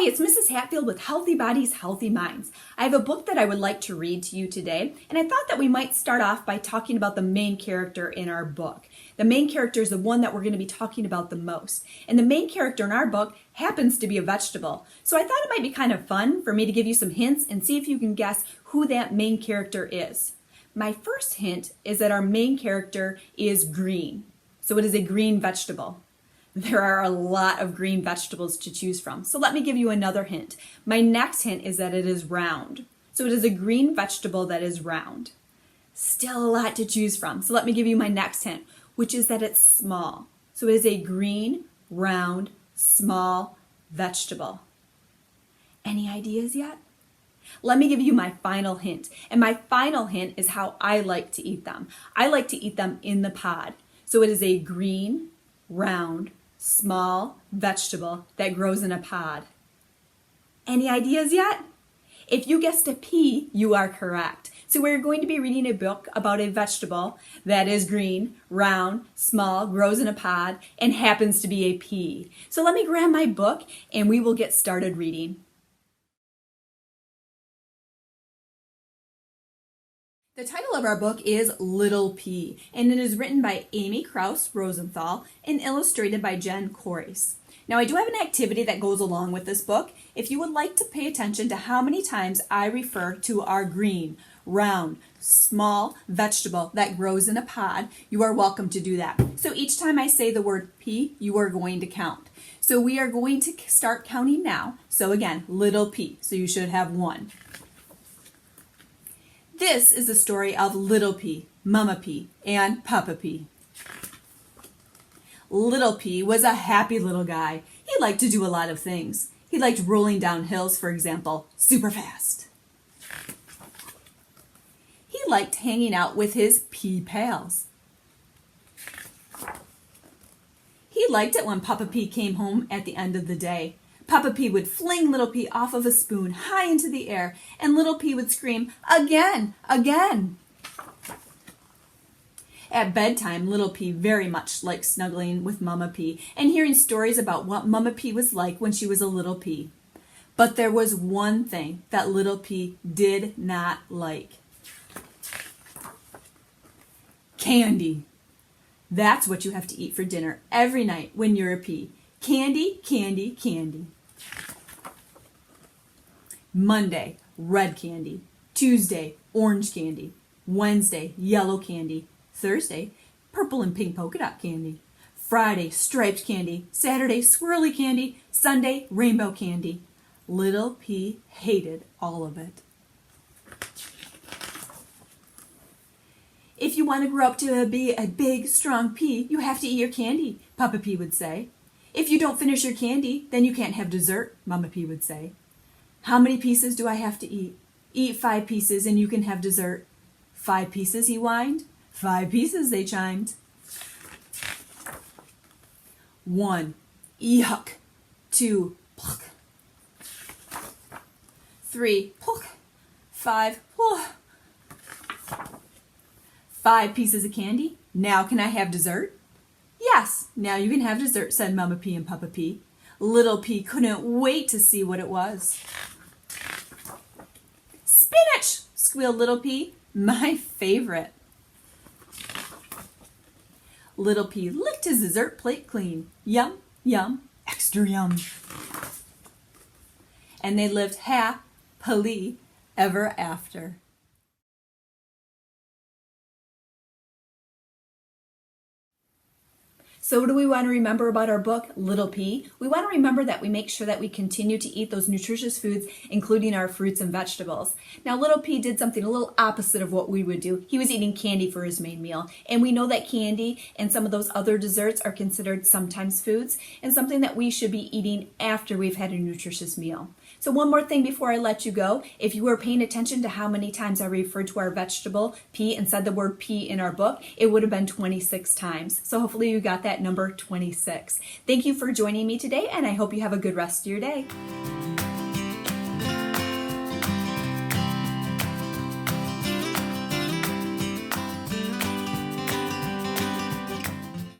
Hi, it's Mrs. Hatfield with Healthy Bodies, Healthy Minds. I have a book that I would like to read to you today, and I thought that we might start off by talking about the main character in our book. The main character is the one that we're going to be talking about the most, and the main character in our book happens to be a vegetable. So I thought it might be kind of fun for me to give you some hints and see if you can guess who that main character is. My first hint is that our main character is green, so it is a green vegetable. There are a lot of green vegetables to choose from. So let me give you another hint. My next hint is that it is round. So it is a green vegetable that is round. Still a lot to choose from. So let me give you my next hint, which is that it's small. So it is a green, round, small vegetable. Any ideas yet? Let me give you my final hint. And my final hint is how I like to eat them. I like to eat them in the pod. So it is a green, round, small vegetable that grows in a pod. Any ideas yet? If you guessed a pea, you are correct. So we're going to be reading a book about a vegetable that is green, round, small, grows in a pod, and happens to be a pea. So let me grab my book and we will get started reading. The title of our book is Little Pea, and it is written by Amy Krouse Rosenthal and illustrated by Jen Corace. Now, I do have an activity that goes along with this book. If you would like to pay attention to how many times I refer to our green, round, small vegetable that grows in a pod, you are welcome to do that. So each time I say the word pea, you are going to count. So we are going to start counting now. So again, little pea. So you should have one. This is the story of Little Pea, Mama Pea, and Papa Pea. Little Pea was a happy little guy. He liked to do a lot of things. He liked rolling down hills, for example, super fast. He liked hanging out with his pea pals. He liked it when Papa Pea came home at the end of the day. Papa Pea would fling Little Pea off of a spoon high into the air, and Little Pea would scream, "Again, again!" At bedtime, Little Pea very much liked snuggling with Mama Pea and hearing stories about what Mama Pea was like when she was a little pea. But there was one thing that Little Pea did not like. Candy. That's what you have to eat for dinner every night when you're a pea. Candy, candy, candy. Monday, red candy. Tuesday, orange candy. Wednesday, yellow candy. Thursday, purple and pink polka dot candy. Friday, striped candy. Saturday, swirly candy. Sunday, rainbow candy. Little Pea hated all of it. If you want to grow up to be a big, strong pea, you have to eat your candy, Papa Pea would say. If you don't finish your candy, then you can't have dessert, Mama Pea would say. How many pieces do I have to eat? Eat 5 pieces and you can have dessert. 5 pieces, he whined. 5 pieces, they chimed. 1, yuck. 2, pluck. 3, pluck. 5, pluck. 5 pieces of candy. Now can I have dessert? Yes, now you can have dessert, said Mama Pea and Papa Pea. Little Pea couldn't wait to see what it was. Spinach, squealed Little Pea, my favorite. Little Pea licked his dessert plate clean. Yum, yum, extra yum. And they lived happily ever after. So what do we want to remember about our book, Little Pea? We want to remember that we make sure that we continue to eat those nutritious foods, including our fruits and vegetables. Now, Little Pea did something a little opposite of what we would do. He was eating candy for his main meal. And we know that candy and some of those other desserts are considered sometimes foods and something that we should be eating after we've had a nutritious meal. So one more thing before I let you go. If you were paying attention to how many times I referred to our vegetable, pea, and said the word pea in our book, it would have been 26 times. So hopefully you got that number 26. Thank you for joining me today, and I hope you have a good rest of your day.